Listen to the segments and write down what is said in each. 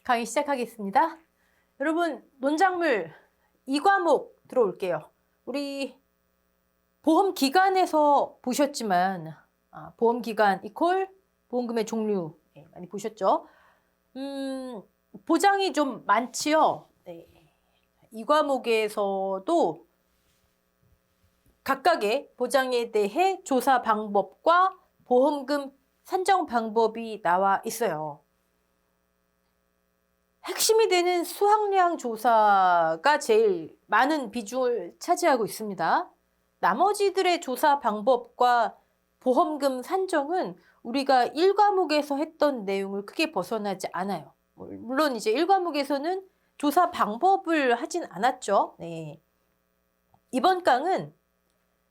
강의 시작하겠습니다. 여러분, 논작물 2과목 들어올게요. 우리 보험기간에서 보셨지만 보험기간 이퀄 보험금의 종류 많이 보셨죠? 보장이 좀 많지요. 네. 이 과목에서도 각각의 보장에 대해 조사 방법과 보험금 산정 방법이 나와 있어요. 핵심이 되는 수확량 조사가 제일 많은 비중을 차지하고 있습니다. 나머지들의 조사 방법과 보험금 산정은 우리가 1과목에서 했던 내용을 크게 벗어나지 않아요. 물론 이제 1과목에서는 조사 방법을 하진 않았죠. 네. 이번 강은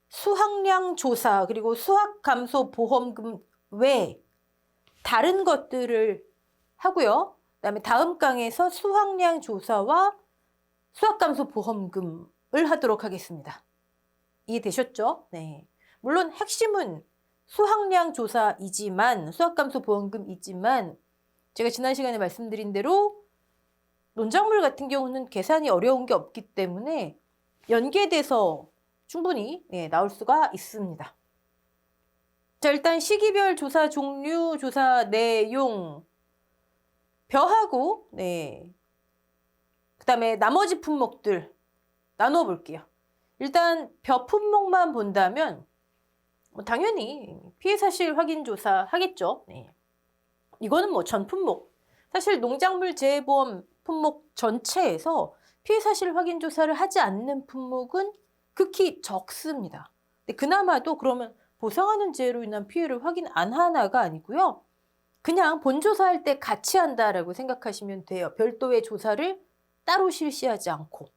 수확량 조사 그리고 수확감소 보험금 외에 다른 것들을 하고요. 그다음에 다음 강에서 수확량 조사와 수확감소 보험금을 하도록 하겠습니다. 이해되셨죠? 네. 물론 핵심은 수확량 조사이지만 수확감소 보험금이지만 제가 지난 시간에 말씀드린 대로 논작물 같은 경우는 계산이 어려운 게 없기 때문에 연계돼서 충분히 나올 수가 있습니다. 자, 일단 시기별 조사 종류, 조사 내용 벼하고 그다음에 나머지 품목들 나눠 볼게요. 일단 벼 품목만 본다면 당연히 피해 사실 확인 조사 하겠죠. 이거는 전 품목. 사실 농작물 재해보험 품목 전체에서 피해 사실 확인 조사를 하지 않는 품목은 극히 적습니다. 근데 그나마도 그러면 보상하는 재해로 인한 피해를 확인 안 하나가 아니고요. 그냥 본조사할 때 같이 한다라고 생각하시면 돼요. 별도의 조사를 따로 실시하지 않고.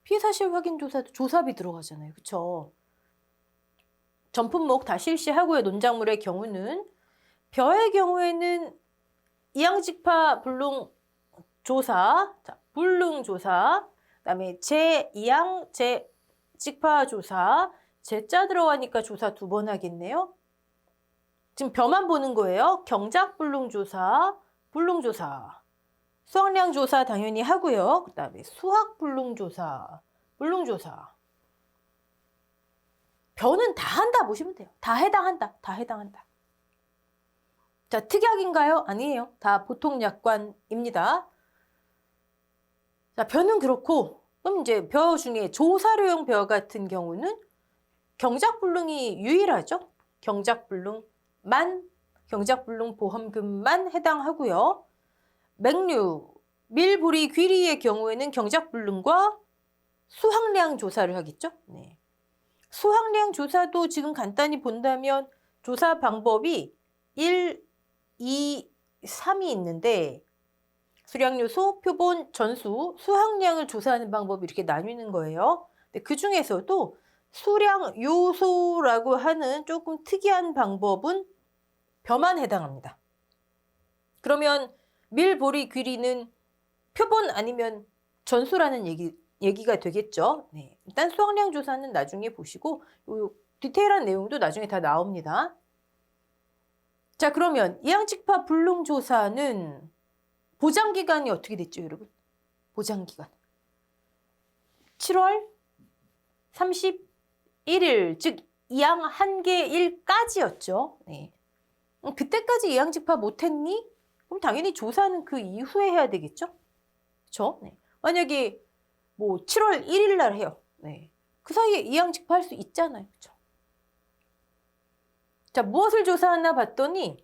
피해 사실 확인 조사도 조사비 들어가잖아요. 그쵸? 전 품목 다 실시하고요. 논작물의 경우는. 벼의 경우에는 이양직파 불능 조사, 불능 조사, 그다음에 재이양 재직파 조사, 재자 들어가니까 조사 2번 하겠네요. 지금 벼만 보는 거예요. 경작 불능 조사, 불능 조사. 수확량 조사 당연히 하고요. 그다음에 수확 불능 조사, 불능 조사. 벼는 다 한다 보시면 돼요. 다 해당한다. 다 해당한다. 자, 특약인가요? 아니에요. 다 보통 약관입니다. 자, 벼는 그렇고 그럼 이제 벼 중에 조사료용 벼 같은 경우는 경작불능이 유일하죠. 경작불능 보험금만 해당하고요. 맹류, 밀, 보리, 귀리의 경우에는 경작불능과 수확량 조사를 하겠죠. 수확량 조사도 지금 간단히 본다면 조사 방법이 1, 2, 3이 있는데 수량요소, 표본, 전수, 수확량을 조사하는 방법이 이렇게 나뉘는 거예요. 근데 그 중에서도 수량 요소라고 하는 조금 특이한 방법은 벼만 해당합니다. 그러면 밀, 보리, 귀리는 표본 아니면 전수라는 얘기가 되겠죠. 일단 수확량 조사는 나중에 보시고 요 디테일한 내용도 나중에 다 나옵니다. 자, 그러면 이양직파 불능 조사는 보장기간이 어떻게 됐죠, 여러분? 보장기간. 7월 31일, 즉 이양 한계일까지였죠. 그때까지 이양직파 못했니? 그럼 당연히 조사는 그 이후에 해야 되겠죠? 그렇죠? 만약에 7월 1일 날 해요. 그 사이에 이양직파 할 수 있잖아요. 그렇죠? 자, 무엇을 조사하나 봤더니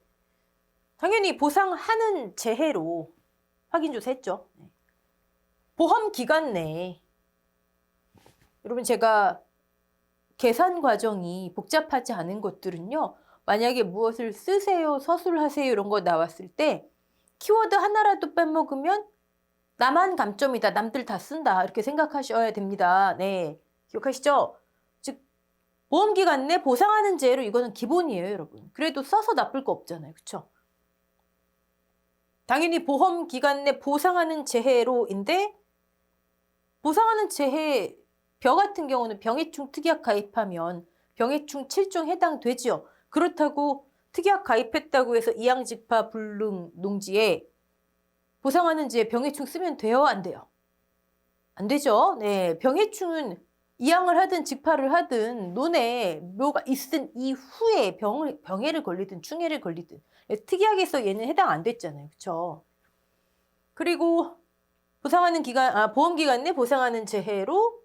당연히 보상하는 재해로 확인 조사했죠. 보험 기간 내에 여러분 제가 계산 과정이 복잡하지 않은 것들은요. 만약에 무엇을 쓰세요, 서술하세요 이런 거 나왔을 때 키워드 하나라도 빼먹으면 나만 감점이다, 남들 다 쓴다 이렇게 생각하셔야 됩니다. 기억하시죠? 즉 보험 기간 내 보상하는 재해로 이거는 기본이에요, 여러분. 그래도 써서 나쁠 거 없잖아요. 그렇죠? 당연히 보험 기간 내 보상하는 재해로인데 보상하는 재해 벼 같은 경우는 병해충 특약 가입하면 병해충 7종 해당되지요. 그렇다고 특약 가입했다고 해서 이양직파 불능 농지에 보상하는지에 병해충 쓰면 돼요? 안 돼요? 안 되죠. 네, 병해충은 이양을 하든 직파를 하든 논에 묘가 있은 이후에 병해를 걸리든 충해를 걸리든 특이하게 해서 얘는 해당 안 됐잖아요. 그렇죠? 그리고 보상하는 기간, 보험기간 내 보상하는 재해로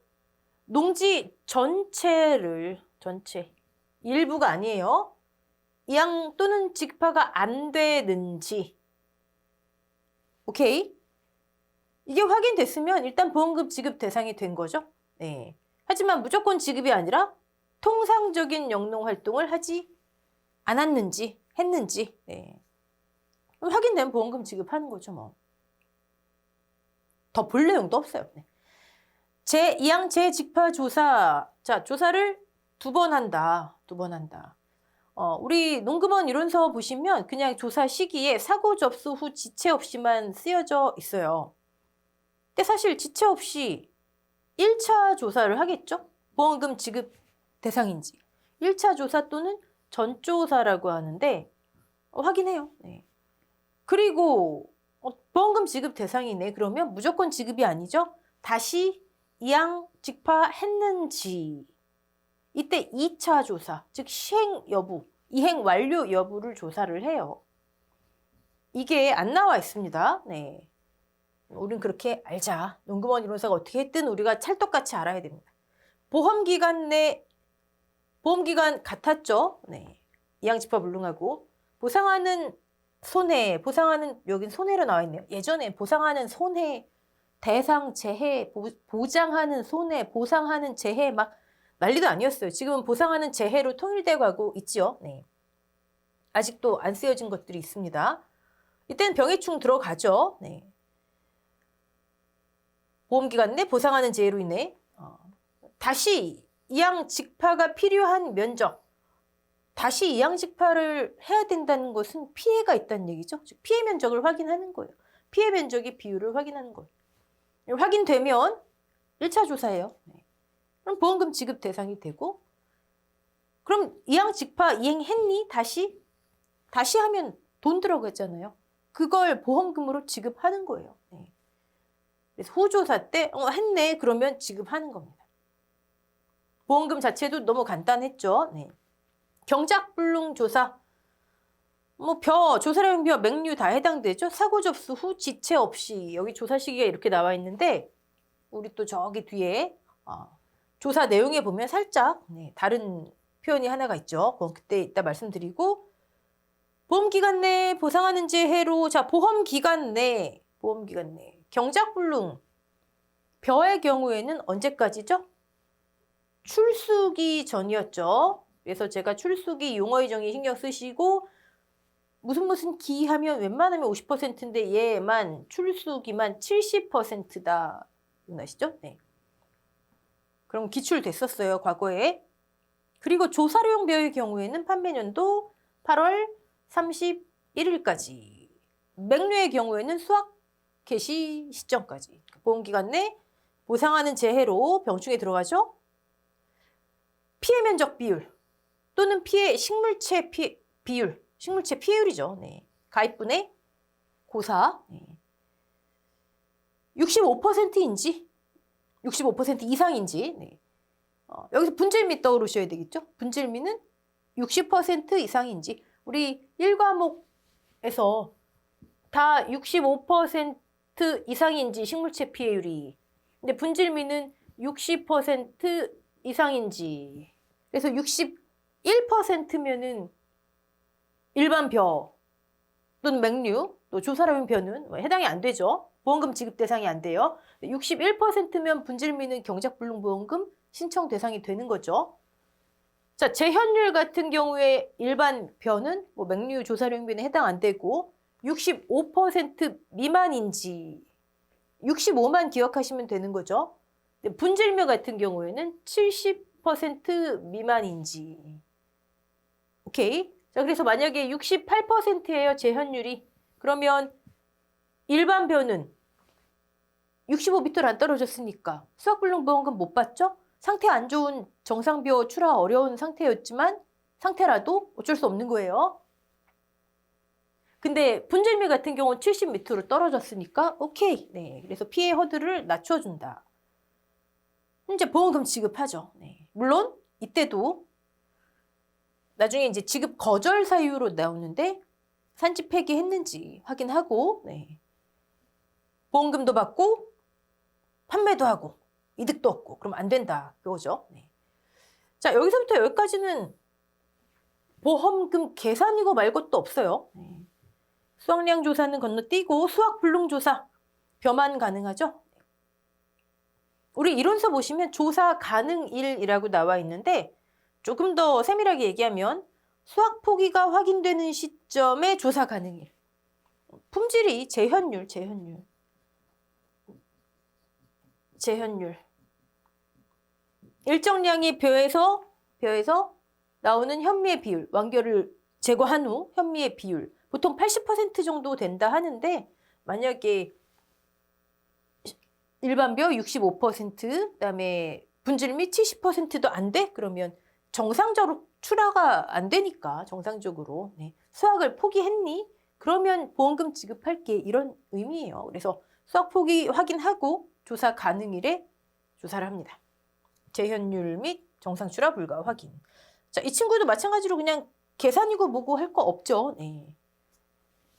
농지 전체 일부가 아니에요. 이양 또는 직파가 안 되는지. 오케이? 이게 확인됐으면 일단 보험금 지급 대상이 된 거죠. 네. 하지만 무조건 지급이 아니라 통상적인 영농 활동을 하지 않았는지 했는지 네. 확인되면 보험금 지급하는 거죠. 뭐. 더 볼 내용도 없어요. 네. 이양 재직파 조사. 자, 조사를 2번 한다. 우리 농금원 이론서 보시면 그냥 조사 시기에 사고 접수 후 지체 없이만 쓰여져 있어요. 근데 사실 지체 없이 1차 조사를 하겠죠? 보험금 지급 대상인지. 1차 조사 또는 전조사라고 하는데 확인해요. 네. 그리고 보험금 지급 대상이네. 그러면 무조건 지급이 아니죠? 다시 이양 직파했는지. 이때 2차 조사, 즉 시행 여부, 이행 완료 여부를 조사를 해요. 이게 안 나와 있습니다. 네. 우린 그렇게 알자. 농금원 이론사가 어떻게 했든 우리가 찰떡같이 알아야 됩니다. 보험기간 같았죠. 네. 이양직파 불능하고 보상하는 손해, 여긴 손해로 나와 있네요. 예전에 보상하는 손해, 대상 재해, 보장하는 손해, 보상하는 재해 막 난리도 아니었어요. 지금은 보상하는 재해로 통일돼 가고 있지요. 네. 아직도 안 쓰여진 것들이 있습니다. 이때는 병해충 들어가죠. 네. 보험기간 내 보상하는 재해로 인해 다시 이양 직파가 필요한 면적, 다시 이양 직파를 해야 된다는 것은 피해가 있다는 얘기죠. 즉 피해 면적을 확인하는 거예요. 피해 면적의 비율을 확인하는 거예요. 확인되면 1차 조사예요. 네. 그럼 보험금 지급 대상이 되고 그럼 이양 직파 이행했니? 다시 하면 돈 들어가잖아요. 그걸 보험금으로 지급하는 거예요. 네. 그래서 후조사 때 했네 그러면 지급하는 겁니다. 보험금 자체도 너무 간단했죠. 네. 경작불능 조사 조사량 벼, 맹류 다 해당되죠. 사고 접수 후 지체 없이 여기 조사 시기가 이렇게 나와 있는데 우리 또 저기 뒤에 조사 내용에 보면 살짝 다른 표현이 하나가 있죠. 그건 그때 이따 말씀드리고 보험기간 내 보상하는 재해로 보험기간 내 경작불능 벼의 경우에는 언제까지죠? 출수기 전이었죠. 그래서 제가 출수기 용어의 정의 신경 쓰시고 무슨 기 하면 웬만하면 50%인데 얘만 출수기만 70%다. 아시죠? 네. 그럼 기출됐었어요. 과거에. 그리고 조사료용 벼의 경우에는 판매년도 8월 31일까지. 맹류의 경우에는 수확 개시 시점까지. 보험기간 내 보상하는 재해로 병충해 들어가죠. 피해 면적 비율 또는 식물체 비율. 식물체 피해율이죠. 네. 가입분의 고사. 네. 65%인지 65% 이상인지 네. 여기서 분질미 떠오르셔야 되겠죠. 분질미는 60% 이상인지 우리 1과목에서 다 65% 이상인지 식물체 피해율이 근데 분질미는 60% 이상인지 그래서 61%면은 일반 벼 또는 맹류 또 조사료용 벼는 해당이 안 되죠. 보험금 지급 대상이 안 돼요. 61%면 분질미는 경작불능보험금 신청 대상이 되는 거죠. 자, 재현율 같은 경우에 일반 벼는 맹류 조사료용 벼는 해당 안 되고 65% 미만인지 65만 기억하시면 되는 거죠. 분질묘 같은 경우에는 70% 미만인지. 오케이. 자, 그래서 만약에 68%예요, 재현율이. 그러면 일반 벼는 65m를 안 떨어졌으니까 수확불능보험금 못 받죠? 상태 안 좋은 정상벼 출하 어려운 상태였지만 상태라도 어쩔 수 없는 거예요. 근데 분질미 같은 경우는 70 밑으로 떨어졌으니까 오케이. 네, 그래서 피해 허들을 낮춰준다. 이제 보험금 지급하죠. 네. 물론 이때도 나중에 이제 지급 거절 사유로 나오는데 산지 폐기했는지 확인하고 네. 보험금도 받고 판매도 하고 이득도 얻고 그럼 안 된다 그거죠. 네. 자, 여기서부터 여기까지는 보험금 계산이고 말 것도 없어요. 네. 수확량 조사는 건너뛰고 수확 불능 조사 변환 가능하죠. 우리 이론서 보시면 조사 가능일이라고 나와 있는데 조금 더 세밀하게 얘기하면 수확 포기가 확인되는 시점에 조사 가능일. 품질이 제현율. 일정량의 벼에서 나오는 현미의 비율, 완결을 제거한 후 현미의 비율 보통 80% 정도 된다 하는데 만약에 일반 벼 65%, 그다음에 분질미 70%도 안 돼? 그러면 정상적으로 출하가 안 되니까 정상적으로 네. 수확을 포기했니? 그러면 보험금 지급할게 이런 의미예요. 그래서 수확 포기 확인하고 조사 가능일에 조사를 합니다. 재현율 및 정상 출하 불가 확인. 자, 이 친구도 마찬가지로 그냥 계산이고 뭐고 할 거 없죠. 네.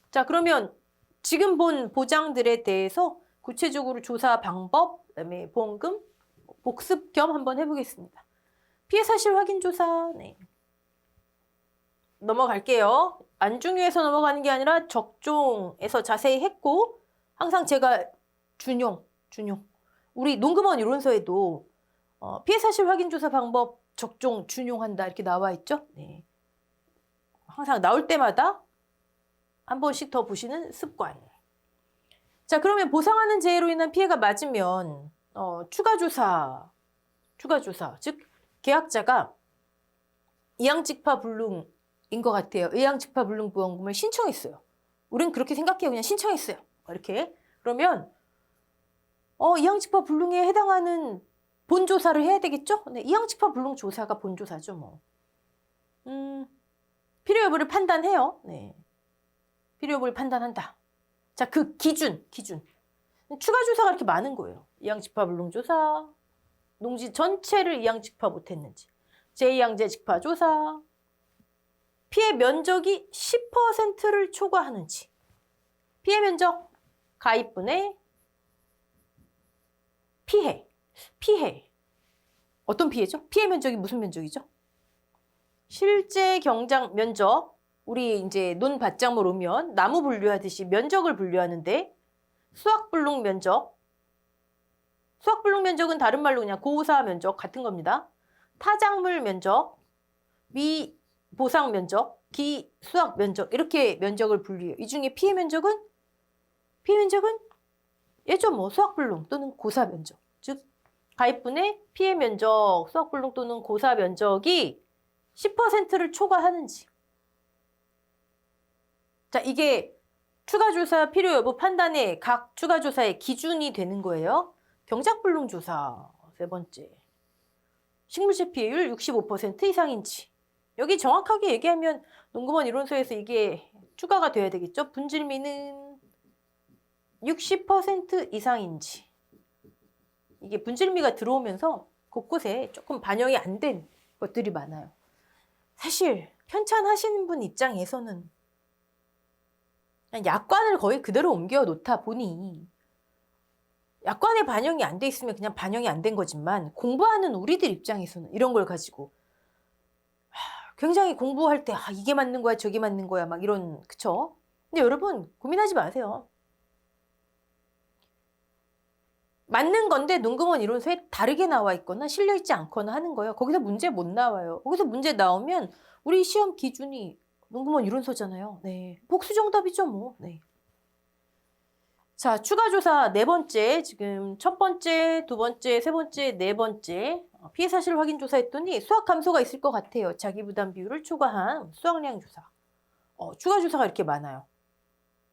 자, 그러면 지금 본 보장들에 대해서 구체적으로 조사 방법, 그다음에 보험금, 복습 겸 한번 해보겠습니다. 피해 사실 확인 조사. 네. 넘어갈게요. 안중유에서 넘어가는 게 아니라 적종에서 자세히 했고 항상 제가 준용. 우리 농금원 이론서에도 피해 사실 확인 조사 방법 적종 준용한다 이렇게 나와 있죠. 네. 항상 나올 때마다 한 번씩 더 보시는 습관. 자, 그러면 보상하는 재해로 인한 피해가 맞으면 추가 조사, 즉 계약자가 이양직파 불능인 것 같아요. 이양직파 불능 보험금을 신청했어요. 우린 그렇게 생각해요. 그냥 신청했어요. 이렇게. 그러면 이양직파 불능에 해당하는 본조사를 해야 되겠죠? 네, 이양직파 불능 조사가 본조사죠. 뭐. 필요 여부를 판단해요. 네. 필요 여부를 판단한다. 자, 그 기준. 추가 조사가 이렇게 많은 거예요. 이양직파 불능 조사, 농지 전체를 이양직파 못했는지, 제2양제 직파 조사, 피해 면적이 10%를 초과하는지, 피해 면적, 가입분의 피해. 어떤 피해죠? 피해 면적이 무슨 면적이죠? 실제 경장 면적, 우리 이제 논밭작물 오면 나무 분류하듯이 면적을 분류하는데 수확불능 면적은 다른 말로 그냥 고사 면적 같은 겁니다. 타작물 면적, 미보상 면적, 기수확 면적 이렇게 면적을 분류해요. 이 중에 피해 면적은 예죠. 뭐 수확불능 또는 고사 면적, 즉 가입분의 피해 면적, 수확불능 또는 고사 면적이 10%를 초과하는지. 자, 이게 추가조사 필요 여부 판단의 각 추가조사의 기준이 되는 거예요. 경작불능 조사, 세 번째. 식물체 피해율 65% 이상인지. 여기 정확하게 얘기하면 농금원 이론서에서 이게 추가가 돼야 되겠죠. 분질미는 60% 이상인지. 이게 분질미가 들어오면서 곳곳에 조금 반영이 안 된 것들이 많아요. 사실 편찬하시는 분 입장에서는 약관을 거의 그대로 옮겨 놓다 보니 약관에 반영이 안 돼 있으면 그냥 반영이 안 된 거지만 공부하는 우리들 입장에서는 이런 걸 가지고 굉장히 공부할 때 이게 맞는 거야 저게 맞는 거야 막 이런 그쵸? 근데 여러분 고민하지 마세요. 맞는 건데 농금원 이론서에 다르게 나와 있거나 실려있지 않거나 하는 거예요. 거기서 문제 못 나와요. 거기서 문제 나오면 우리 시험 기준이 농금원 이론서잖아요. 네. 복수 정답이죠, 뭐. 네. 자, 추가 조사 네 번째, 지금 첫 번째, 두 번째, 세 번째, 네 번째 피해 사실 확인 조사했더니 수확 감소가 있을 것 같아요. 자기 부담 비율을 초과한 수확량 조사. 추가 조사가 이렇게 많아요.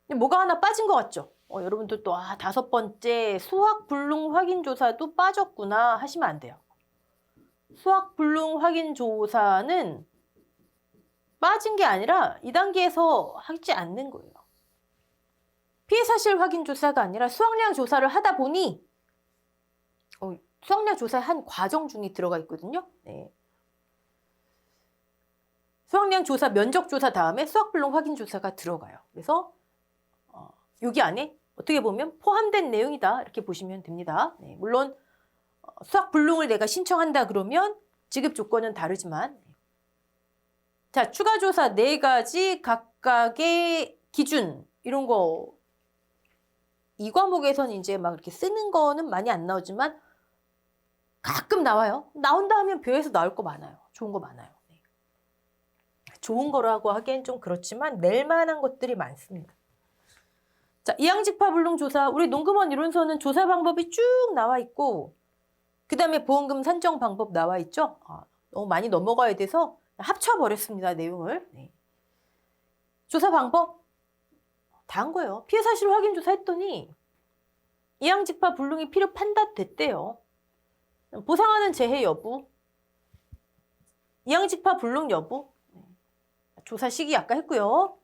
근데 뭐가 하나 빠진 것 같죠? 여러분들 또 다섯 번째 수확 불능 확인 조사도 빠졌구나 하시면 안 돼요. 수확 불능 확인 조사는 빠진 게 아니라 2단계에서 하지 않는 거예요. 피해 사실 확인 조사가 아니라 수확량 조사를 하다 보니 수확량 조사의 한 과정 중에 들어가 있거든요. 네. 수확량 조사, 면적 조사 다음에 수확불능 확인 조사가 들어가요. 그래서 여기 안에 어떻게 보면 포함된 내용이다 이렇게 보시면 됩니다. 네. 물론 수확불능을 내가 신청한다 그러면 지급 조건은 다르지만 자, 추가 조사 4가지 각각의 기준 이런 거 이 과목에서는 이제 막 이렇게 쓰는 거는 많이 안 나오지만 가끔 나와요. 나온다 하면 벼에서 나올 거 많아요. 좋은 거 많아요. 네. 좋은 거라고 하기엔 좀 그렇지만 낼 만한 것들이 많습니다. 자, 이양직파불능 조사. 우리 농금원 이론서는 조사 방법이 쭉 나와 있고 그 다음에 보험금 산정 방법 나와 있죠. 너무 많이 넘어가야 돼서 합쳐버렸습니다. 내용을. 네. 조사 방법 다 한 거예요. 피해 사실 확인 조사했더니 이양직파 불능이 필요 판단됐대요. 보상하는 재해 여부, 이양직파 불능 여부, 조사 시기 아까 했고요.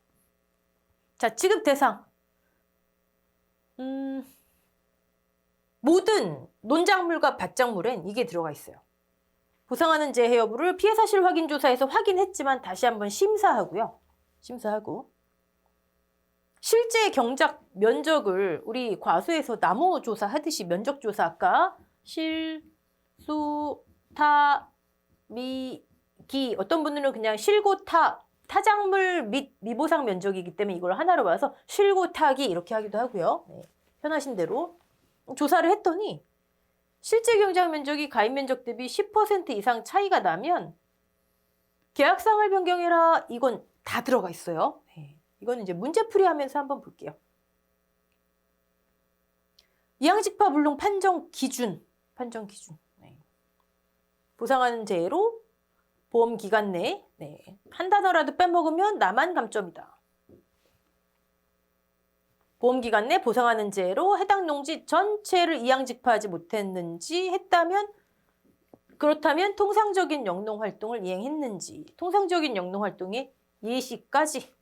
자, 지급 대상. 모든 논작물과 밭작물엔 이게 들어가 있어요. 보상하는 재해 여부를 피해 사실 확인 조사에서 확인했지만 다시 한번 심사하고요. 심사하고. 실제 경작 면적을 우리 과수에서 나무 조사 하듯이 면적 조사 아까 실, 수, 타, 미, 기 어떤 분들은 그냥 실고 타작물 및 미보상 면적이기 때문에 이걸 하나로 봐서 실고 타기 이렇게 하기도 하고요. 네, 편하신 대로 조사를 했더니 실제 경작 면적이 가입 면적 대비 10% 이상 차이가 나면 계약상을 변경해라. 이건 다 들어가 있어요. 네. 이건 이제 문제풀이 하면서 한번 볼게요. 이양직파 불능 판정 기준. 네. 보상하는 재해로 보험 기간 내에 한 단어라도 빼먹으면 나만 감점이다. 보험 기간 내 보상하는 재해로 해당 농지 전체를 이양직파하지 못했는지 했다면 그렇다면 통상적인 영농 활동을 이행했는지 통상적인 영농 활동의 예시까지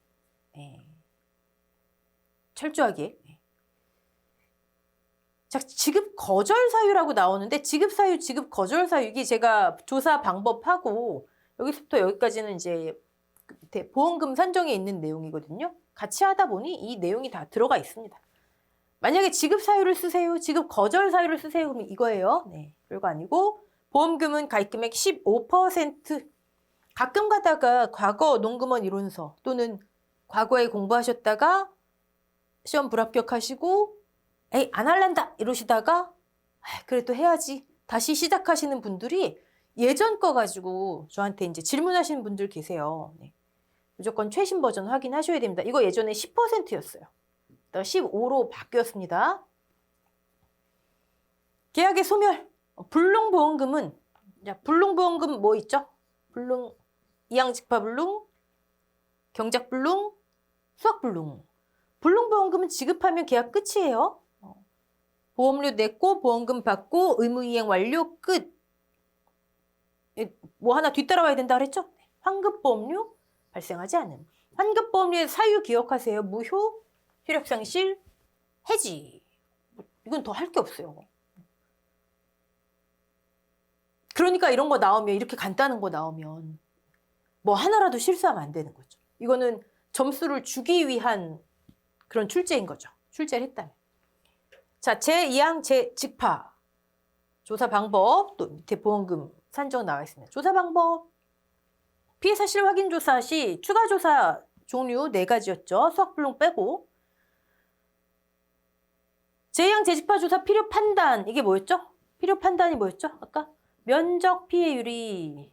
철저하게. 자, 지급 거절 사유라고 나오는데 지급 사유, 지급 거절 사유 이게 제가 조사 방법하고 여기서부터 여기까지는 이제 밑에 보험금 산정에 있는 내용이거든요. 같이 하다 보니 이 내용이 다 들어가 있습니다. 만약에 지급 사유를 쓰세요, 지급 거절 사유를 쓰세요 그러면 이거예요. 네, 별거 아니고 보험금은 가입금액 15% 가끔 가다가 과거 농금원 이론서 또는 과거에 공부하셨다가 시험 불합격하시고 에이 안 할란다 이러시다가 그래도 해야지 다시 시작하시는 분들이 예전 거 가지고 저한테 이제 질문하시는 분들 계세요. 네. 무조건 최신 버전 확인하셔야 됩니다. 이거 예전에 10%였어요. 15로 바뀌었습니다. 계약의 소멸. 불능보험금은 불능보험금 뭐 있죠? 불능, 이양직파불능, 경작불능, 수확불능. 불능보험금은 지급하면 계약 끝이에요. 보험료 냈고 보험금 받고 의무이행 완료 끝. 뭐 하나 뒤따라와야 된다 그랬죠? 환급보험료 발생하지 않음. 환급보험료의 사유 기억하세요. 무효, 효력상실, 해지. 이건 더 할 게 없어요. 그러니까 이런 거 나오면 이렇게 간단한 거 나오면 뭐 하나라도 실수하면 안 되는 거죠. 이거는 점수를 주기 위한 그런 출제인 거죠. 출제를 했다면. 자, 제2항 제직파 조사 방법 또 밑에 보험금 산정 나와 있습니다. 조사 방법 피해 사실 확인 조사 시 추가 조사 종류 4가지였죠. 수확불능 빼고 제2항 제직파 조사 필요 판단 이게 뭐였죠? 필요 판단이 뭐였죠? 아까 면적 피해율이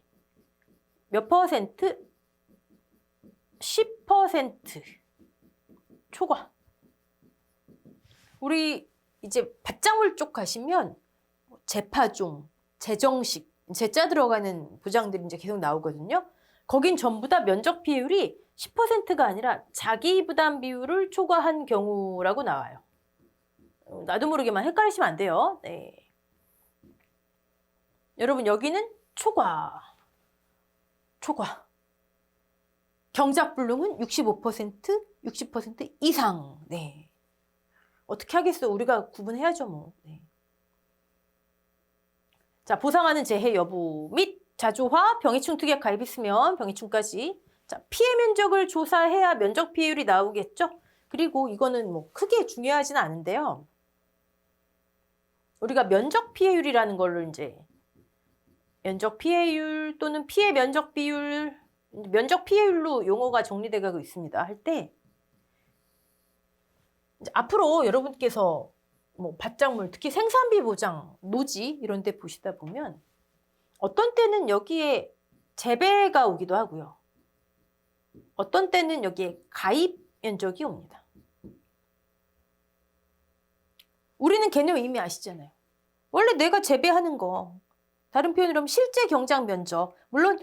몇 퍼센트? 10% 초과. 우리 이제 밭작물 쪽 가시면 재파종, 재정식, 재자 들어가는 보장들이 이제 계속 나오거든요. 거긴 전부 다 면적 피해율이 10%가 아니라 자기 부담 비율을 초과한 경우라고 나와요. 나도 모르게만 헷갈리시면 안 돼요. 네. 여러분 여기는 초과. 경작불능은 65%, 60% 이상. 네. 어떻게 하겠어? 우리가 구분해야죠, 뭐. 네. 자, 보상하는 재해 여부 및 자조화, 병해충 특약 가입했으면 병해충까지. 자, 피해 면적을 조사해야 면적 피해율이 나오겠죠? 그리고 이거는 뭐 크게 중요하진 않은데요. 우리가 면적 피해율이라는 걸로 이제 면적 피해율 또는 피해 면적 비율, 면적 피해율로 용어가 정리돼 가고 있습니다. 할 때 앞으로 여러분께서 뭐 밭작물, 특히 생산비 보장, 노지 이런 데 보시다 보면 어떤 때는 여기에 재배가 오기도 하고요. 어떤 때는 여기에 가입 면적이 옵니다. 우리는 개념 이미 아시잖아요. 원래 내가 재배하는 거, 다른 표현으로 하면 실제 경작 면적, 물론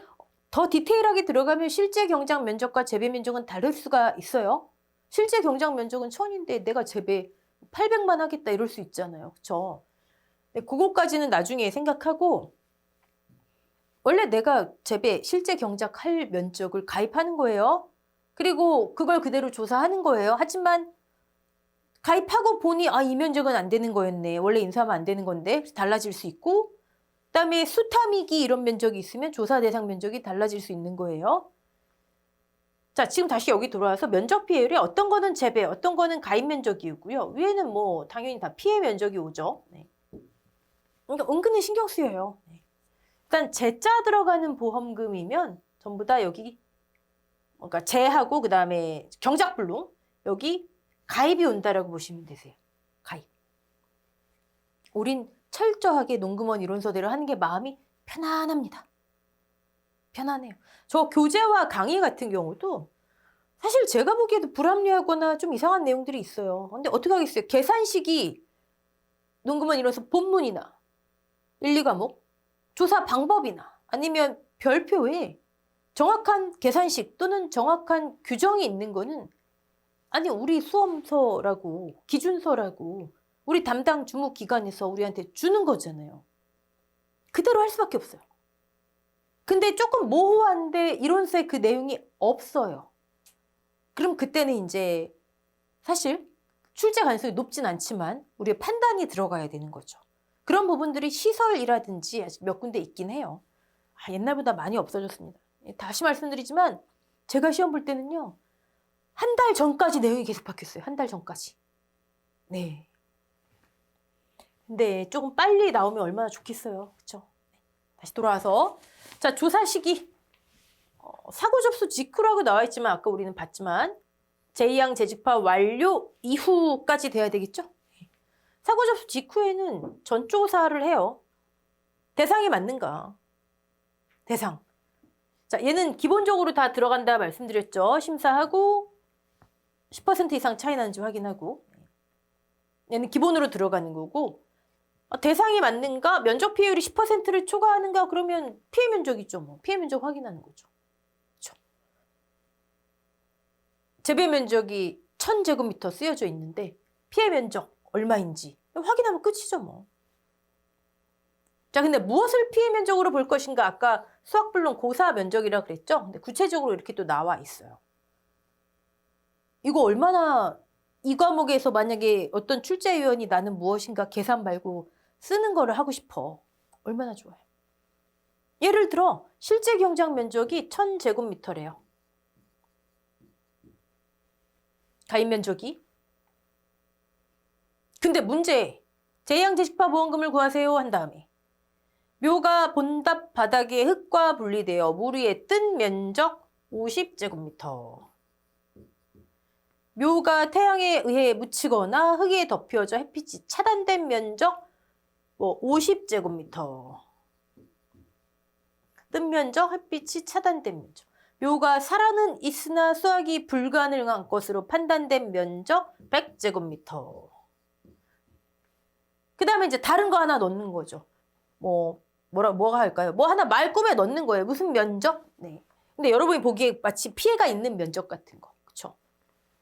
더 디테일하게 들어가면 실제 경작 면적과 재배 면적은 다를 수가 있어요. 실제 경작 면적은 1000인데 내가 재배 800만 하겠다 이럴 수 있잖아요. 그렇죠? 그거까지는 나중에 생각하고 원래 내가 재배, 실제 경작할 면적을 가입하는 거예요. 그리고 그걸 그대로 조사하는 거예요. 하지만 가입하고 보니 이 면적은 안 되는 거였네. 원래 인수하면 안 되는 건데 달라질 수 있고 그다음에 수타미기 이런 면적이 있으면 조사 대상 면적이 달라질 수 있는 거예요. 자, 지금 다시 여기 돌아와서 면적 피해율이 어떤 거는 재배, 어떤 거는 가입 면적이고요. 위에는 뭐 당연히 다 피해 면적이 오죠. 네. 그러니까 은근히 신경 쓰여요. 네. 일단 재자 들어가는 보험금이면 전부 다 여기 그러니까 재하고 그다음에 경작불능 여기 가입이 온다라고 보시면 되세요. 가입. 우린 철저하게 농금원 이론서대로 하는 게 마음이 편안합니다. 편안해요. 저 교재와 강의 같은 경우도 사실 제가 보기에도 불합리하거나 좀 이상한 내용들이 있어요. 근데 어떻게 하겠어요? 계산식이 농금원 이론서 본문이나 1, 2과목, 조사 방법이나 아니면 별표에 정확한 계산식 또는 정확한 규정이 있는 거는 아니 우리 수험서라고 기준서라고 우리 담당 주무기관에서 우리한테 주는 거잖아요. 그대로 할 수밖에 없어요. 근데 조금 모호한데 이론서에 그 내용이 없어요. 그럼 그때는 이제 사실 출제 가능성이 높진 않지만 우리의 판단이 들어가야 되는 거죠. 그런 부분들이 시설이라든지 아직 몇 군데 있긴 해요. 옛날보다 많이 없어졌습니다. 다시 말씀드리지만 제가 시험 볼 때는요. 한 달 전까지 내용이 계속 바뀌었어요. 한 달 전까지. 네. 근데 조금 빨리 나오면 얼마나 좋겠어요. 그렇죠? 다시 돌아와서 자 조사 시기 사고 접수 직후라고 나와 있지만 아까 우리는 봤지만 제2항 재집화 완료 이후까지 돼야 되겠죠? 사고 접수 직후에는 전조사를 해요. 대상이 맞는가? 대상. 자, 얘는 기본적으로 다 들어간다 말씀드렸죠. 심사하고 10% 이상 차이 나는지 확인하고 얘는 기본으로 들어가는 거고 대상이 맞는가? 면적 피해율이 10%를 초과하는가? 그러면 피해 면적이죠. 뭐. 피해 면적 확인하는 거죠. 그렇죠? 재배 면적이 1000제곱미터 쓰여져 있는데 피해 면적 얼마인지 확인하면 끝이죠. 뭐. 자, 근데 무엇을 피해 면적으로 볼 것인가? 아까 수학불론 고사 면적이라 그랬죠? 근데 구체적으로 이렇게 또 나와 있어요. 이거 얼마나 이 과목에서 만약에 어떤 출제위원이 나는 무엇인가 계산 말고 쓰는 거를 하고 싶어. 얼마나 좋아요. 예를 들어 실제 경작 면적이 1000제곱미터래요. 가입 면적이. 근데 문제. 제2항 재집화 보험금을 구하세요 한 다음에 묘가 본답 바닥에 흙과 분리되어 물 위에 뜬 면적 50제곱미터. 묘가 태양에 의해 묻히거나 흙에 덮여져 햇빛이 차단된 면적 50제곱미터. 뜬 면적, 햇빛이 차단된 면적. 묘가 살아는 있으나 수확이 불가능한 것으로 판단된 면적 100제곱미터. 그 다음에 이제 다른 거 하나 넣는 거죠. 뭐가 할까요? 뭐 하나 말꿈에 넣는 거예요. 무슨 면적? 네. 근데 여러분이 보기에 마치 피해가 있는 면적 같은 거. 그쵸?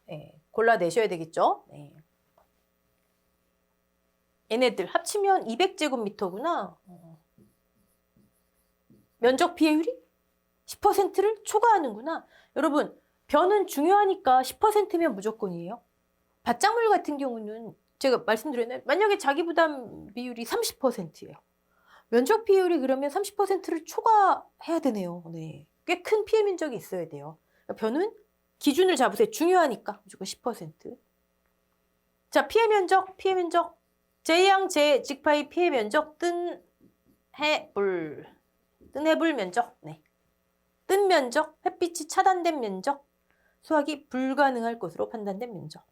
네. 골라내셔야 되겠죠? 네. 얘네들 합치면 200제곱미터구나. 면적 피해율이 10%를 초과하는구나. 여러분, 변은 중요하니까 10%면 무조건이에요. 밭작물 같은 경우는 제가 말씀드렸나요? 만약에 자기 부담 비율이 30%예요. 면적 비율이 그러면 30%를 초과해야 되네요. 네. 꽤 큰 피해 면적이 있어야 돼요. 변은 기준을 잡으세요. 중요하니까 무조건 10%. 자, 피해 면적. 제양 제직파의 피해 면적 뜬 해불 면적. 네. 뜬 면적, 햇빛이 차단된 면적, 수확이 불가능할 것으로 판단된 면적.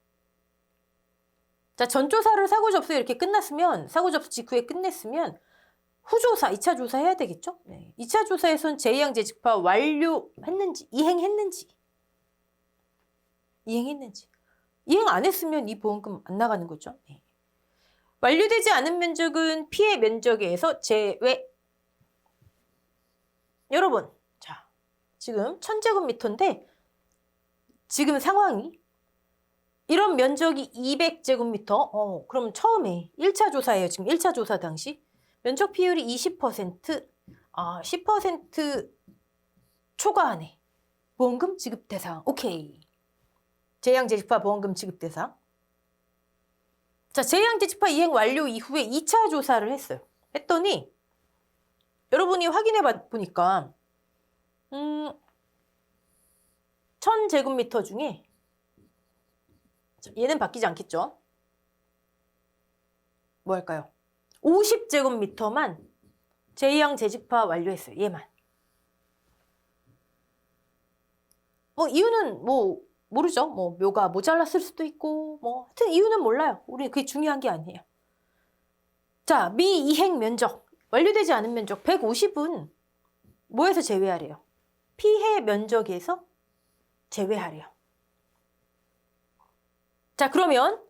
자, 전조사를 사고 접수 이렇게 끝났으면, 사고 접수 직후에 끝냈으면 후조사, 2차 조사 해야 되겠죠? 네. 2차 조사에선 제양 제직파 완료했는지, 이행했는지. 이행 안 했으면 이 보험금 안 나가는 거죠. 네. 완료되지 않은 면적은 피해 면적에서 제외. 여러분, 자, 지금 1000제곱미터인데 지금 상황이 이런 면적이 200제곱미터. 그럼 처음에 1차 조사예요. 지금 1차 조사 당시 면적 비율이 20%, 10% 초과하네. 보험금 지급 대상. 오케이. 제양제직파 보험금 지급 대상. 자, 제양제직파 이행 완료 이후에 2차 조사를 했어요. 했더니 여러분이 확인해 보니까 1000제곱미터 중에 얘는 바뀌지 않겠죠? 뭐 할까요? 50제곱미터만 제양 제직파 완료했어요. 얘만. 뭐 이유는 뭐 모르죠. 뭐 묘가 모자랐을 수도 있고 뭐 하여튼 이유는 몰라요. 우리 그게 중요한 게 아니에요. 자, 미이행 면적. 완료되지 않은 면적 150은 뭐에서 제외하래요? 피해 면적에서 제외하래요. 자, 그러면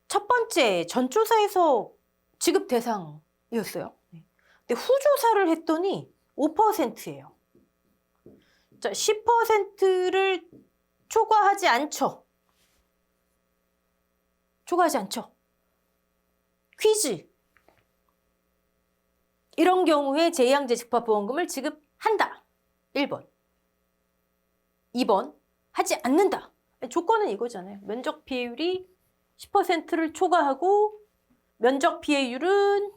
첫 번째 전조사에서 지급 대상이었어요. 근데 후조사를 했더니 5%예요. 자, 10%를 초과하지 않죠. 퀴즈. 이런 경우에 제양제직파 보험금을 지급한다. 1번. 2번. 하지 않는다. 조건은 이거잖아요. 면적 피해율이 10%를 초과하고 면적 피해율은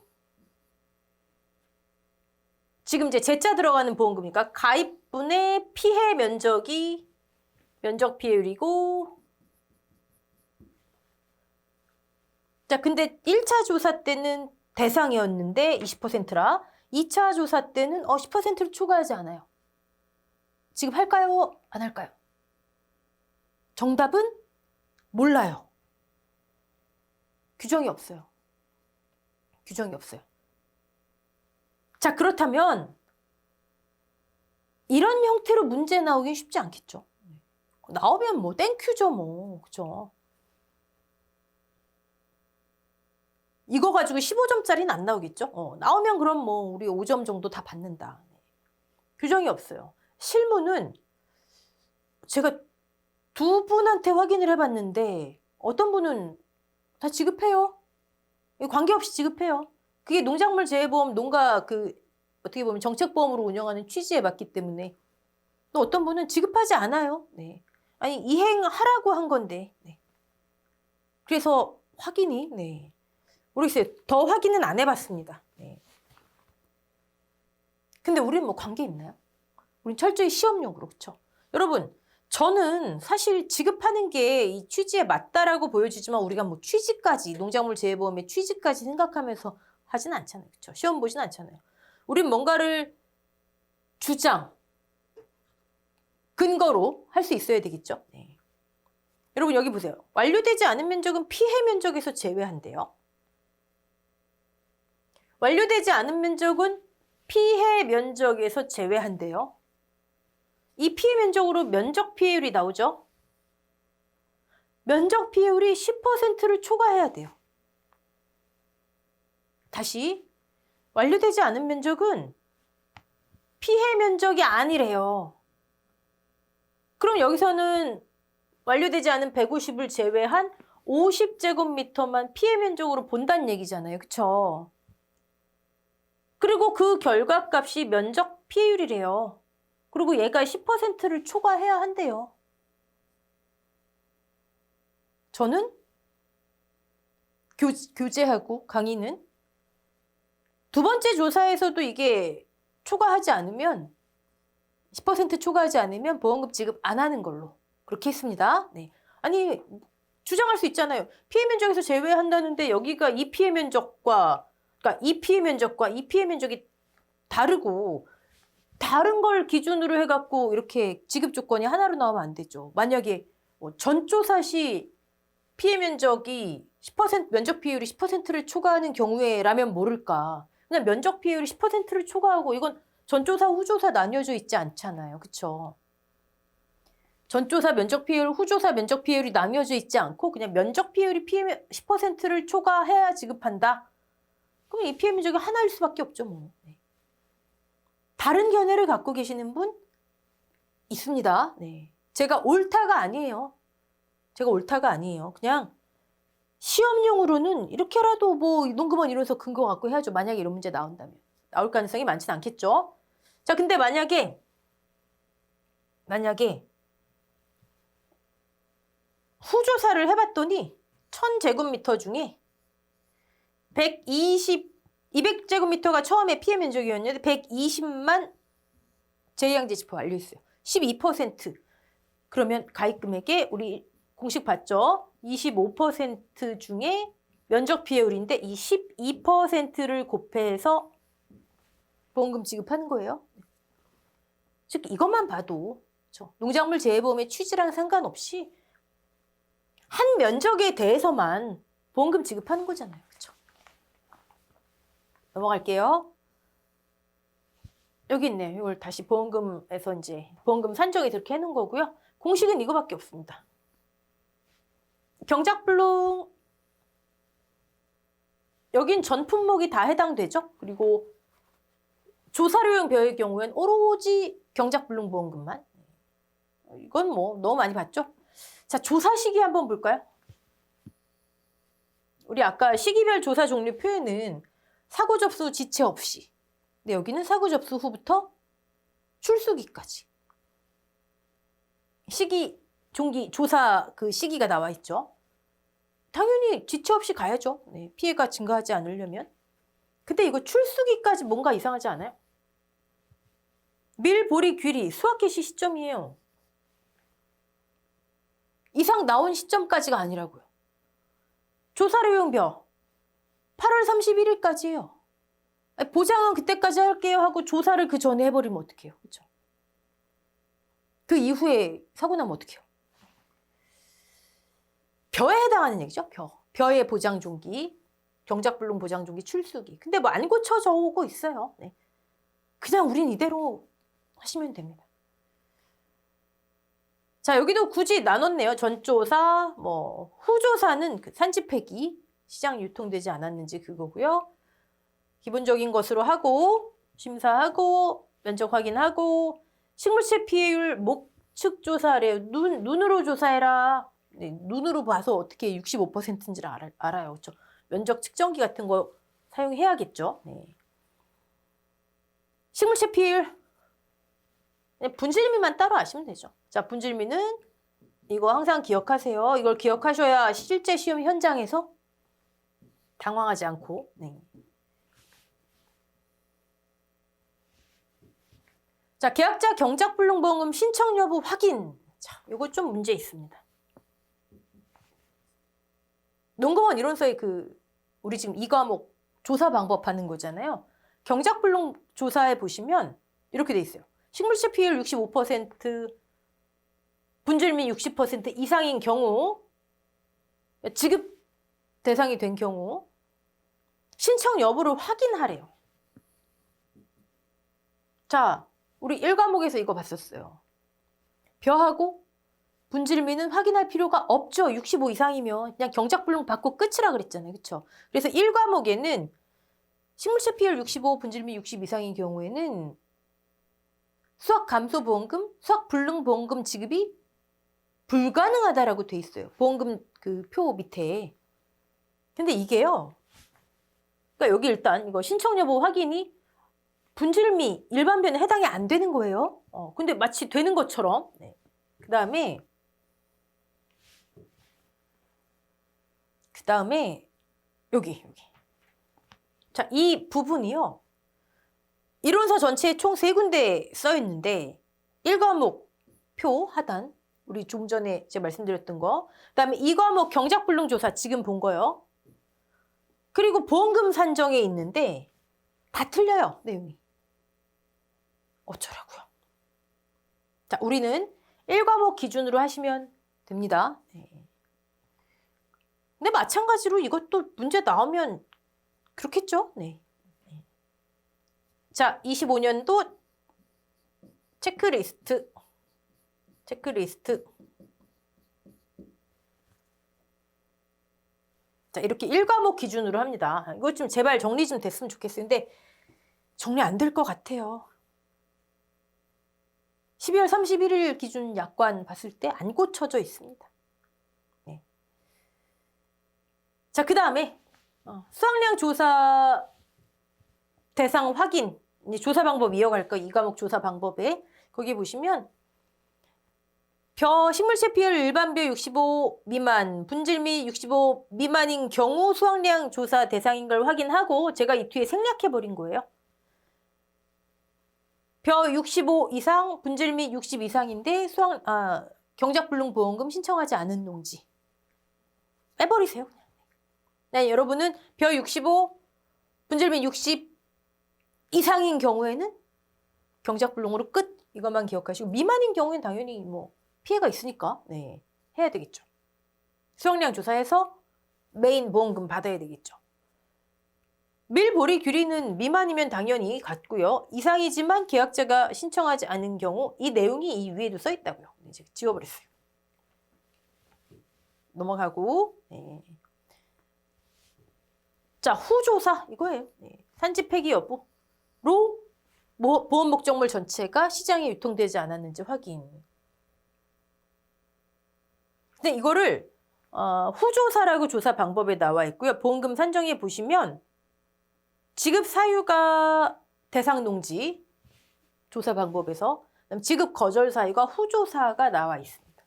지금 이제 제자 들어가는 보험금이니까 가입분의 피해 면적이 면적 피해율이고, 자, 근데 1차 조사 때는 대상이었는데 20%라 2차 조사 때는 10%를 초과하지 않아요. 지급할까요? 안 할까요? 정답은 몰라요. 규정이 없어요. 자, 그렇다면 이런 형태로 문제 나오긴 쉽지 않겠죠. 나오면 뭐 땡큐죠 뭐. 그죠? 이거 가지고 15점짜리는 안 나오겠죠? 나오면 그럼 뭐 우리 5점 정도 다 받는다. 규정이 없어요. 실무는 제가 두 분한테 확인을 해봤는데 어떤 분은 다 지급해요. 관계없이 지급해요. 그게 농작물 재해보험 농가 어떻게 보면 정책보험으로 운영하는 취지에 맞기 때문에 또 어떤 분은 지급하지 않아요. 네. 아니 이행하라고 한 건데. 네. 그래서 확인이 모르겠어요. 더 확인은 안 해봤습니다. 네. 근데 우리는 뭐 관계 있나요? 우린 철저히 시험용으로. 그렇죠? 여러분, 저는 사실 지급하는 게 이 취지에 맞다라고 보여지지만 우리가 뭐 취지까지 농작물 재해보험의 취지까지 생각하면서 하진 않잖아요. 그렇죠? 시험 보진 않잖아요. 우린 뭔가를 주장, 근거로 할 수 있어야 되겠죠? 네. 여러분 여기 보세요. 완료되지 않은 면적은 피해 면적에서 제외한대요. 완료되지 않은 면적은 피해 면적에서 제외한대요. 이 피해 면적으로 면적 피해율이 나오죠? 면적 피해율이 10%를 초과해야 돼요. 다시 완료되지 않은 면적은 피해 면적이 아니래요. 그럼 여기서는 완료되지 않은 150을 제외한 50제곱미터만 피해 면적으로 본다는 얘기잖아요. 그쵸? 그리고 그 결과값이 면적 피해율이래요. 그리고 얘가 10%를 초과해야 한대요. 저는 교재하고 강의는. 두 번째 조사에서도 이게 초과하지 않으면 10% 초과하지 않으면 보험금 지급 안 하는 걸로 그렇게 했습니다. 네. 아니 주장할 수 있잖아요. 피해 면적에서 제외한다는데 여기가 이 피해 면적과 그러니까 이 피해 면적과 이 피해 면적이 다르고 다른 걸 기준으로 해갖고 이렇게 지급 조건이 하나로 나오면 안 되죠. 만약에 뭐 전조사 시 피해 면적이 10% 면적 비율이 10%를 초과하는 경우에라면 모를까. 그냥 면적 비율이 10%를 초과하고 이건 전조사 후조사 나뉘어져 있지 않잖아요. 그쵸? 전조사 면적 비율, 후조사 면적 비율이 나뉘어져 있지 않고 그냥 면적 비율이 피해 10%를 초과해야 지급한다. 그럼 이 피해 면적이 하나일 수밖에 없죠. 뭐. 네. 다른 견해를 갖고 계시는 분 있습니다. 네. 제가 옳다가 아니에요. 제가 옳다가 아니에요. 그냥 시험용으로는 이렇게라도 뭐 농구먼 이론에서 근거 갖고 해야죠. 만약에 이런 문제 나온다면. 나올 가능성이 많지는 않겠죠. 자, 근데 만약에 후조사를 해봤더니 1000제곱미터 중에 200제곱미터가 처음에 피해 면적이었는데 120만 제2양제지표 완료했어요. 12%. 그러면 가입금액에 우리 공식 봤죠? 25% 중에 면적 비율인데 이 12%를 곱해서 보험금 지급하는 거예요. 즉 이것만 봐도 그렇죠? 농작물 재해보험의 취지랑 상관없이 한 면적에 대해서만 보험금 지급하는 거잖아요. 그렇죠? 넘어갈게요. 여기 있네요. 이걸 다시 보험금에서 이제 보험금 산정에 이렇게 해놓은 거고요. 공식은 이거밖에 없습니다. 경작불능 여긴 전 품목이 다 해당되죠. 그리고 조사료용 벼의 경우엔 오로지 경작불능보험금만. 이건 뭐 너무 많이 봤죠. 자, 조사 시기 한번 볼까요? 우리 아까 시기별 조사 종류 표에는 사고 접수 지체 없이. 근데 여기는 사고 접수 후부터 출수기까지. 시기, 종기, 조사 그 시기가 나와 있죠. 당연히 지체 없이 가야죠. 네, 피해가 증가하지 않으려면. 근데 이거 출수기까지 뭔가 이상하지 않아요? 밀, 보리, 귀리, 수확 개시 시점이에요. 이상 나온 시점까지가 아니라고요. 조사료용 벼 8월 31일까지예요. 보장은 그때까지 할게요 하고 조사를 그 전에 해버리면 어떡해요. 그렇죠? 그 이후에 사고 나면 어떡해요. 벼에 해당하는 얘기죠. 벼의 보장종기, 경작불능 보장종기 출수기. 근데 뭐 안 고쳐져 오고 있어요. 네. 그냥 우린 이대로 하시면 됩니다. 자, 여기도 굳이 나눴네요. 전조사, 뭐 후조사는 그 산지 폐기, 시장 유통되지 않았는지 그거고요. 기본적인 것으로 하고 심사하고 면적 확인하고 식물체 피해율 목측 조사래요. 눈으로 조사해라. 네, 눈으로 봐서 어떻게 65%인지를 알아요. 그렇죠? 면적 측정기 같은 거 사용해야겠죠. 네. 식물체 피해율 분질미만 따로 아시면 되죠. 자, 분질미는 이거 항상 기억하세요. 이걸 기억하셔야 실제 시험 현장에서 당황하지 않고. 네. 자, 계약자 경작불능보험금 신청 여부 확인. 자, 이거 좀 문제 있습니다. 농공원 이론서의 우리 지금 이 과목 조사 방법 하는 거잖아요. 경작불능 조사에 보시면 이렇게 돼 있어요. 식물체 피해율 65%, 분질미 60% 이상인 경우, 지급 대상이 된 경우 신청 여부를 확인하래요. 자, 우리 1과목에서 이거 봤었어요. 벼하고 분질미는 확인할 필요가 없죠. 65 이상이면 그냥 경작불능 받고 끝이라 그랬잖아요. 그렇죠? 그래서 1과목에는 식물체 피해율 65, 분질미 60 이상인 경우에는 수확 감소 보험금, 수확 불능 보험금 지급이 불가능하다라고 돼 있어요. 보험금 그 표 밑에. 근데 이게요. 그러니까 여기 일단 이거 신청 여부 확인이 분질미 일반변에 해당이 안 되는 거예요. 근데 마치 되는 것처럼. 네. 그다음에 여기. 자, 이 부분이요. 이론서 전체에 총 3군데 써 있는데 1과목 표 하단, 우리 좀 전에 제가 말씀드렸던 거, 그다음에 2과목 경작불능조사 지금 본 거요. 그리고 보험금 산정에 있는데 다 틀려요, 내용이. 어쩌라고요. 자, 우리는 1과목 기준으로 하시면 됩니다. 네. 근데 마찬가지로 이것도 문제 나오면 그렇겠죠? 네. 자, 25년도 체크리스트. 자, 이렇게 1과목 기준으로 합니다. 이거 좀 제발 정리 좀 됐으면 좋겠어요. 근데 정리 안 될 것 같아요. 12월 31일 기준 약관 봤을 때 안 고쳐져 있습니다. 네. 자, 그 다음에 수학량 조사 대상 확인, 조사 방법 이어갈 거, 2과목 조사 방법에 거기 보시면 식물체 피해율 일반별 65 미만, 분질 및 65 미만인 경우 수학량 조사 대상인 걸 확인하고 제가 이 뒤에 생략해버린 거예요. 벼 65 이상, 분질 및 60 이상인데 경작불능보험금 신청하지 않은 농지. 빼버리세요. 네, 여러분은 벼 65, 분질 및 60 이상인 경우에는 경작불능으로 끝. 이것만 기억하시고, 미만인 경우에는 당연히 뭐 피해가 있으니까 네, 해야 되겠죠. 수학량 조사해서 메인 보험금 받아야 되겠죠. 밀보리 규리는 미만이면 당연히 같고요. 이상이지만 계약자가 신청하지 않은 경우 이 내용이 이 위에도 써 있다고요. 이제 지워버렸어요. 넘어가고 네. 자, 후조사 이거예요. 네. 산지 폐기 여부로 보험 목적물 전체가 시장에 유통되지 않았는지 확인. 근데 이거를 후조사라고 조사 방법에 나와 있고요. 보험금 산정에 보시면 지급 사유가 대상 농지 조사 방법에서 지급 거절 사유가 후조사가 나와 있습니다.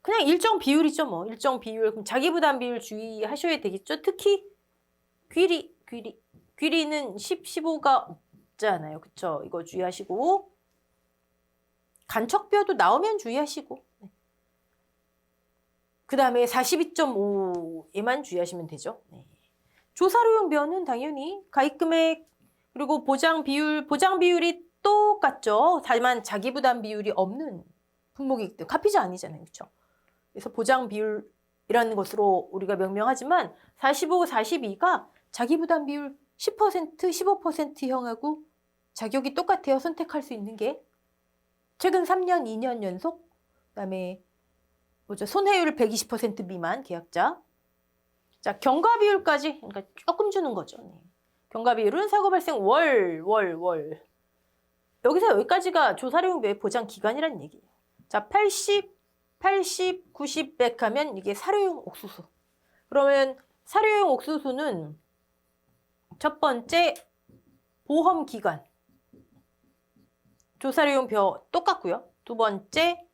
그냥 일정 비율이죠, 뭐. 일정 비율. 그럼 자기 부담 비율 주의하셔야 되겠죠. 특히 귀리는 10, 15가 없잖아요. 그쵸? 이거 주의하시고. 간척뼈도 나오면 주의하시고. 네. 그 다음에 42.5에만 주의하시면 되죠. 네. 조사료용 벼는 당연히 가입금액 그리고 보장 비율이 똑같죠. 다만 자기 부담 비율이 없는 품목이기 때문에 카피자 아니잖아요. 그렇죠? 그래서 보장 비율이라는 것으로 우리가 명명하지만 45, 42가 자기 부담 비율 10%, 15%형하고 자격이 똑같아요. 선택할 수 있는 게. 최근 3년, 2년 연속, 그다음에 손해율 120% 미만 계약자. 자, 경과 비율까지, 그러니까 조금 주는 거죠. 네. 경과 비율은 사고 발생 월. 여기서 여기까지가 조사료용 배 보장 기간이라는 얘기예요. 자, 80, 90, 100 하면 이게 사료용 옥수수. 그러면 사료용 옥수수는 첫 번째 보험 기간. 조사료용 벼 똑같고요. 두 번째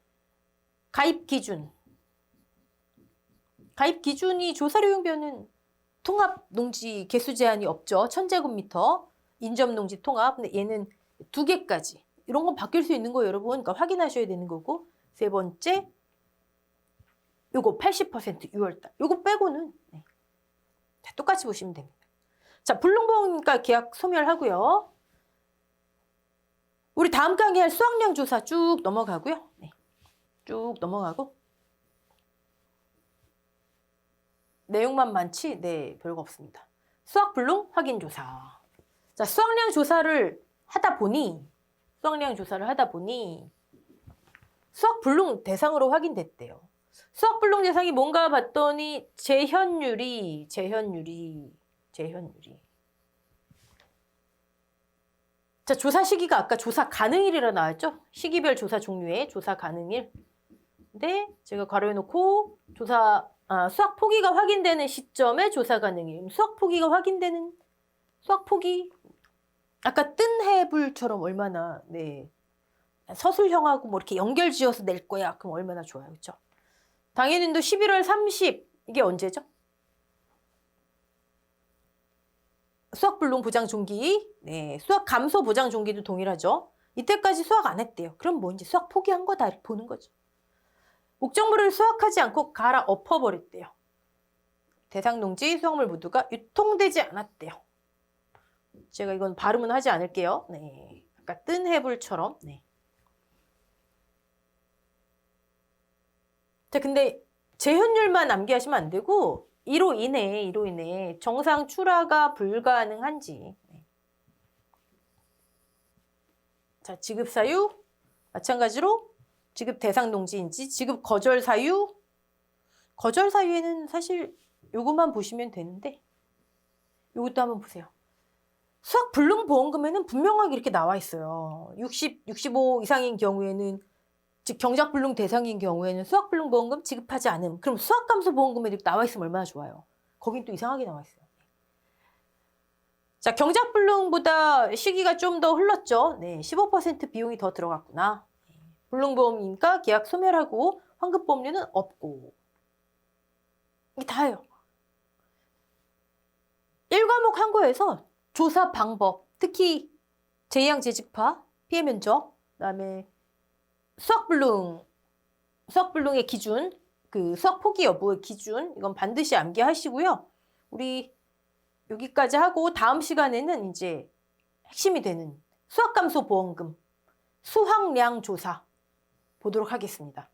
가입 기준. 가입 기준이 조사료용 벼는 통합 농지 개수 제한이 없죠. 1000제곱미터 인접 농지 통합. 근데 얘는 2개까지. 이런 건 바뀔 수 있는 거예요, 여러분. 그러니까 확인하셔야 되는 거고. 세 번째 요거 80% 6월달. 요거 빼고는 네. 다 똑같이 보시면 됩니다. 자, 불능보험가 계약 소멸하고요. 우리 다음 강의 할 수학량 조사 쭉 넘어가고요. 네. 쭉 넘어가고. 내용만 많지? 네, 별거 없습니다. 수학 불능 확인 조사. 자, 수학량 조사를 하다 보니 수학 불능 대상으로 확인됐대요. 수학 불능 대상이 뭔가 봤더니 재현율이. 자, 조사 시기가 아까 조사 가능일이라 나왔죠? 시기별 조사 종류의 조사 가능일. 근데 제가 괄호해놓고 수학 포기가 확인되는 시점에 조사 가능일. 수학 포기가 확인되는 수학 포기 아까 뜬 해불처럼 얼마나 네 서술형하고 뭐 이렇게 연결지어서 낼 거야. 그럼 얼마나 좋아요, 그렇죠? 당연히도 11월 30 이게 언제죠? 수학 불능 보장 종기, 네, 수학 감소 보장 종기도 동일하죠. 이때까지 수학 안 했대요. 그럼 뭐 이제 수학 포기한 거다 이렇게 보는 거죠. 목적물을 수확하지 않고 갈아 엎어버렸대요. 대상 농지 수확물 모두가 유통되지 않았대요. 제가 이건 발음은 하지 않을게요. 네, 아까 뜬 해불처럼. 네. 자, 근데 재현율만 암기하시면 안 되고 이로 인해 정상 출하가 불가능한지. 네. 자, 지급 사유 마찬가지로 지급 대상 농지인지 지급 거절 사유. 거절 사유에는 사실 요것만 보시면 되는데 요것도 한번 보세요. 수학 불능 보험금에는 분명하게 이렇게 나와 있어요. 60, 65 이상인 경우에는, 즉 경작 불능 대상인 경우에는 수학 불능 보험금 지급하지 않음. 그럼 수학 감소 보험금에 이렇게 나와 있으면 얼마나 좋아요. 거긴 또 이상하게 나와 있어요. 자, 경작 불능보다 시기가 좀 더 흘렀죠. 네, 15% 비용이 더 들어갔구나. 불능보험이니까 계약 소멸하고 환급보험료는 없고. 이게 다예요. 1과목 한 거에서 조사 방법, 특히 제2항 재직파, 피해 면적, 그다음에 수학 불능의 기준, 그 수학 포기 여부의 기준, 이건 반드시 암기하시고요. 우리 여기까지 하고 다음 시간에는 이제 핵심이 되는 수학 감소 보험금, 수확량 조사 보도록 하겠습니다.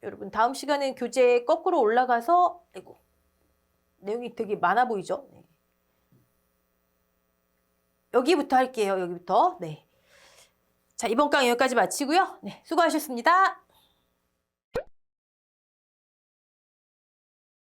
여러분 다음 시간에 교재 거꾸로 올라가서, 아이고, 내용이 되게 많아 보이죠? 네. 여기부터 할게요. 여기부터. 네. 자, 이번 강의 여기까지 마치고요. 네, 수고하셨습니다.